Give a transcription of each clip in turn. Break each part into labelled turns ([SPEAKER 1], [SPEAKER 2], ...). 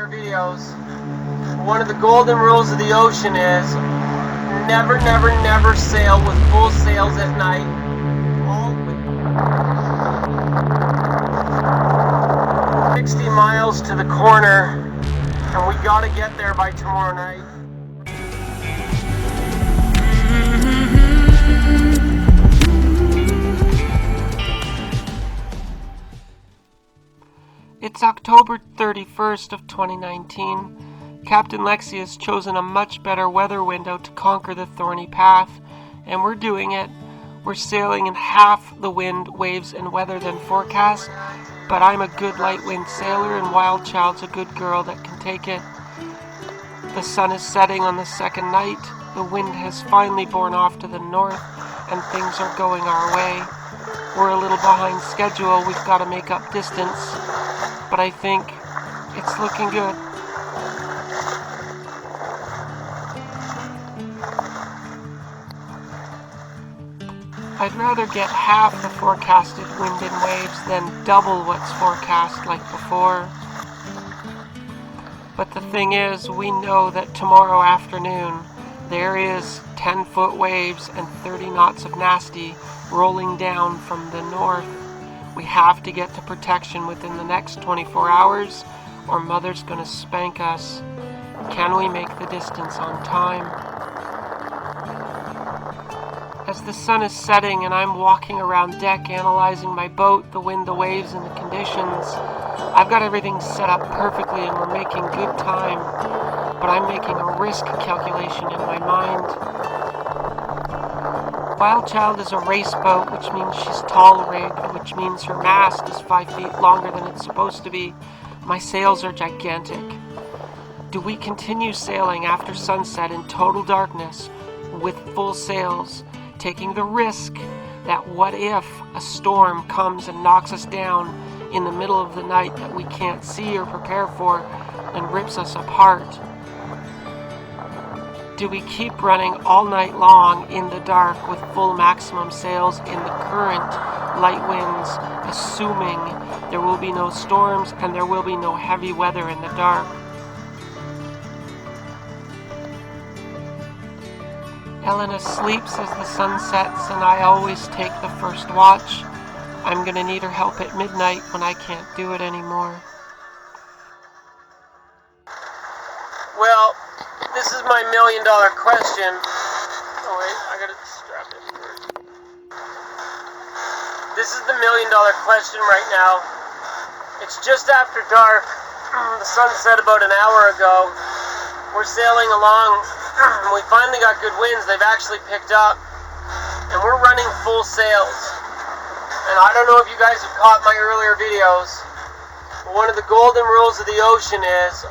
[SPEAKER 1] earlier videos, one of the golden rules of the ocean is never, never, never sail with full sails at night. 60 miles to the corner, and we gotta get there by tomorrow night. It's October 31st of 2019. Captain Lexi has chosen a much better weather window to conquer the thorny path, and we're doing it. We're sailing in half the wind, waves, and weather than forecast, but I'm a good light wind sailor and WildChild's a good girl that can take it. The sun is setting on the second night, the wind has finally borne off to the north, and things are going our way. We're a little behind schedule, we've got to make up distance, but I think it's looking good. I'd rather get half the forecasted wind and waves than double what's forecast like before. But the thing is, we know that tomorrow afternoon there is 10-foot waves and 30 knots of nasty rolling down from the north. We have to get to protection within the next 24 hours or Mother's gonna spank us. Can we make the distance on time? As the sun is setting and I'm walking around deck analyzing my boat, the wind, the waves, and the conditions, I've got everything set up perfectly and we're making good time, but I'm making a risk calculation in my mind. WildChild is a race boat, which means she's tall rigged, which means her mast is 5 feet longer than it's supposed to be. My sails are gigantic. Do we continue sailing after sunset in total darkness with full sails, taking the risk that what if a storm comes and knocks us down in the middle of the night that we can't see or prepare for and rips us apart? Do we keep running all night long in the dark with full maximum sails in the current light winds, assuming there will be no storms and there will be no heavy weather in the dark? Elena sleeps as the sun sets, and I always take the first watch. I'm gonna need her help at midnight when I can't do it anymore. Well, this is my $1 million question. Oh wait, I gotta strap it first. This is the $1 million question right now. It's just after dark. The sun set about an hour ago. We're sailing along. We finally got good winds. They've actually picked up, and we're running full sails. And I don't know if you guys have caught my earlier videos, but one of the golden rules of the ocean is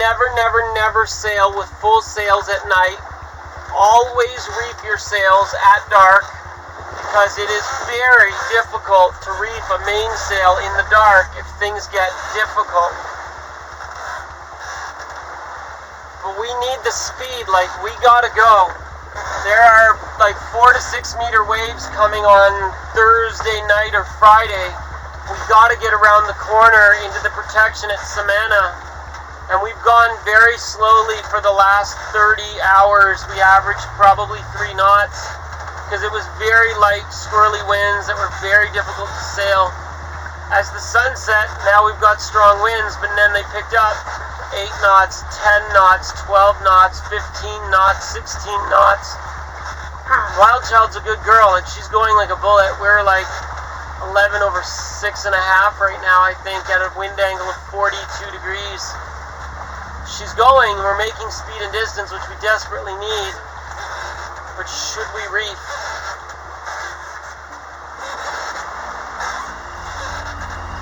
[SPEAKER 1] never, never, never sail with full sails at night. Always reef your sails at dark, because it is very difficult to reef a mainsail in the dark if things get difficult. But we need the speed, like we gotta go. There are like 4 to 6 meter waves coming on Thursday night or Friday. We gotta get around the corner into the protection at Samana. And we've gone very slowly for the last 30 hours. We averaged probably 3 knots because it was very light, swirly winds that were very difficult to sail. As the sun set, now we've got strong winds, but then they picked up 8 knots, 10 knots, 12 knots, 15 knots, 16 knots. WildChild's a good girl, and she's going like a bullet. We're like 11 over 6.5 right now, I think, at a wind angle of 42 degrees. She's going, we're making speed and distance, which we desperately need. But should we reef?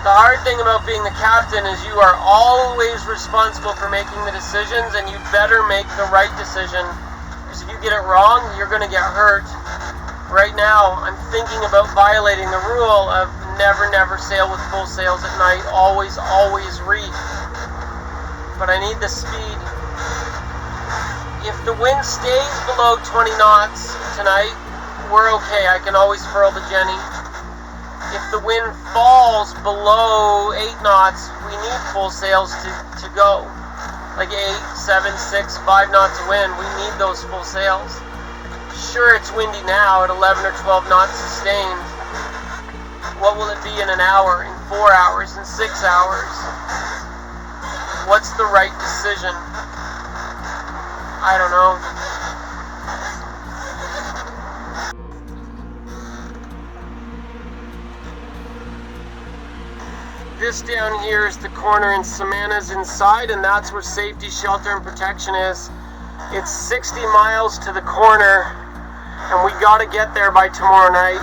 [SPEAKER 1] The hard thing about being the captain is you are always responsible for making the decisions, and you better make the right decision. Because if you get it wrong, you're going to get hurt. Right now, I'm thinking about violating the rule of never, never sail with full sails at night. Always, always reef. But I need the speed. If the wind stays below 20 knots tonight, we're okay. I can always furl the Jenny. If the wind falls below 8 knots, we need full sails to go. Like 8, 7, 6, 5 knots of wind, we need those full sails. Sure, it's windy now at 11 or 12 knots sustained. What will it be in an hour, in 4 hours, in 6 hours? What's the right decision? I don't know. This down here is the corner in Savannah's inside, and that's where safety, shelter, and protection is. It's 60 miles to the corner, and we gotta get there by tomorrow night.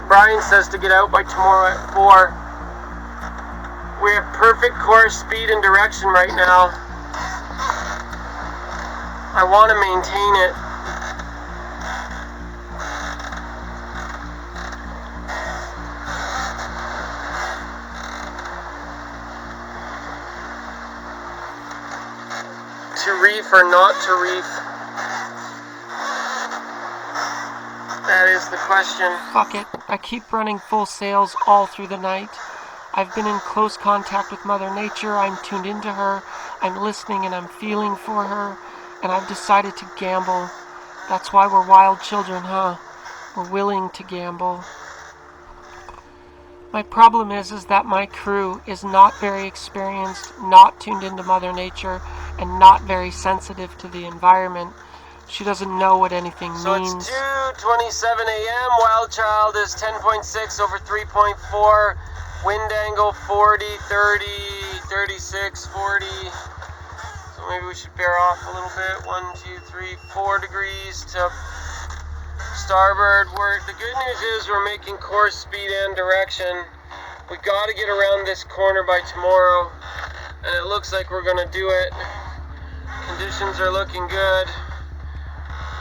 [SPEAKER 1] Brian says to get out by tomorrow at 4. We have perfect course, speed, and direction right now. I want to maintain it. To reef or not to reef? That is the question.
[SPEAKER 2] Fuck it. I keep running full sails all through the night. I've been in close contact with Mother Nature. I'm tuned into her. I'm listening and I'm feeling for her. And I've decided to gamble. That's why we're wild children, huh? We're willing to gamble. My problem is that my crew is not very experienced, not tuned into Mother Nature, and not very sensitive to the environment. She doesn't know what anything means.
[SPEAKER 1] So it's 2:27 a.m. WildChild is 10.6 over 3.4. Wind angle 40, 30, 36, 40. So maybe we should bear off a little bit. 1, 2, 3, 4 degrees to starboard. The good news is we're making course, speed, and direction. We got to get around this corner by tomorrow, and it looks like we're going to do it. Conditions are looking good.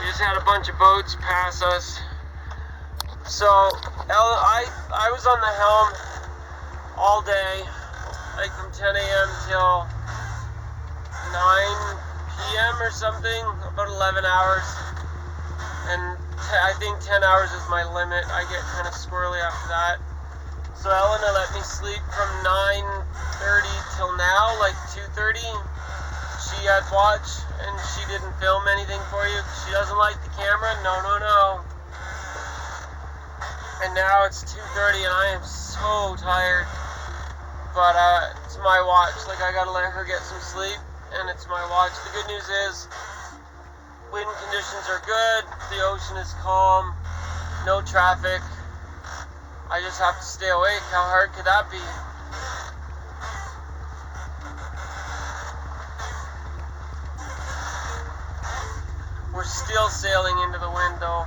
[SPEAKER 1] We just had a bunch of boats pass us. So I was on the helm all day, like from 10 a.m. till 9 p.m. or something, about 11 hours. And I think 10 hours is my limit. I get kind of squirrely after that. So Elena let me sleep from 9:30 till now, like 2:30. She had watch, and she didn't film anything for you. She doesn't like the camera. No. And now it's 2:30, and I am so tired. But it's my watch. Like, I gotta let her get some sleep, and it's my watch. The good news is, wind conditions are good. The ocean is calm. No traffic. I just have to stay awake. How hard could that be? We're still sailing into the wind, though.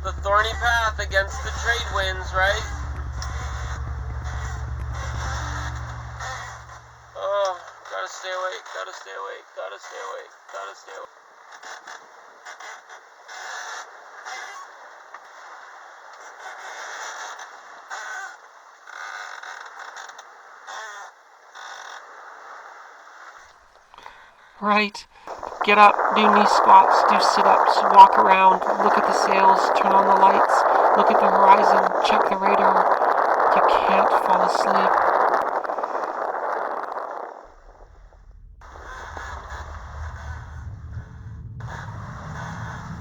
[SPEAKER 1] The thorny path against the trade winds, right? Oh, gotta stay awake, gotta stay awake, gotta stay awake, gotta stay awake.
[SPEAKER 2] Right. Get up, do knee squats, do sit-ups, walk around, look at the sails, turn on the lights, look at the horizon, check the radar. You can't fall asleep.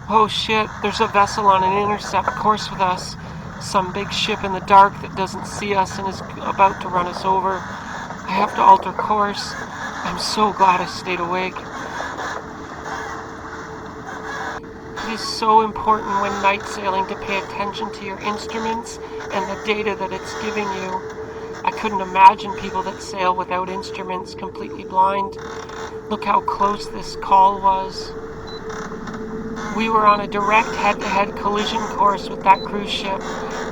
[SPEAKER 2] Oh shit, there's a vessel on an intercept course with us. Some big ship in the dark that doesn't see us and is about to run us over. I have to alter course. I'm so glad I stayed awake. It is so important when night sailing to pay attention to your instruments and the data that it's giving you. I couldn't imagine people that sail without instruments, completely blind. Look how close this call was. We were on a direct head-to-head collision course with that cruise ship.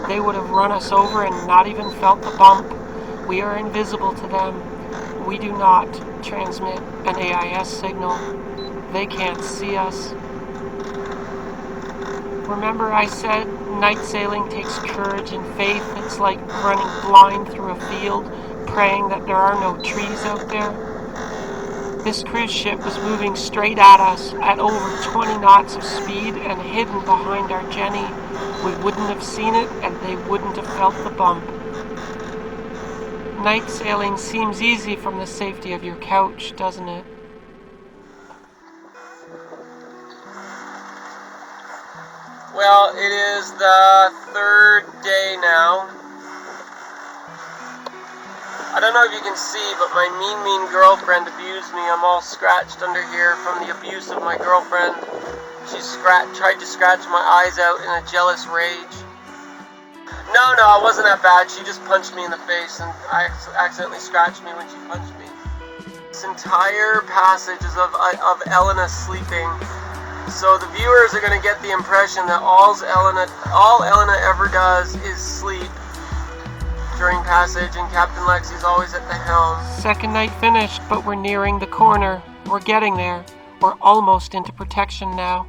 [SPEAKER 2] They would have run us over and not even felt the bump. We are invisible to them. We do not transmit an AIS signal. They can't see us. Remember I said night sailing takes courage and faith. It's like running blind through a field, praying that there are no trees out there. This cruise ship was moving straight at us at over 20 knots of speed and hidden behind our Jenny. We wouldn't have seen it and they wouldn't have felt the bump. Night sailing seems easy from the safety of your couch, doesn't it?
[SPEAKER 1] Well, it is the third day now. I don't know if you can see, but my mean girlfriend abused me. I'm all scratched under here from the abuse of my girlfriend. She tried to scratch my eyes out in a jealous rage. No, it wasn't that bad. She just punched me in the face, and I accidentally scratched me when she punched me. This entire passage is of Elena sleeping. So the viewers are going to get the impression that all Elena ever does is sleep during passage, and Captain Lexi's always at the helm.
[SPEAKER 2] Second night finished, but we're nearing the corner. We're getting there. We're almost into protection now.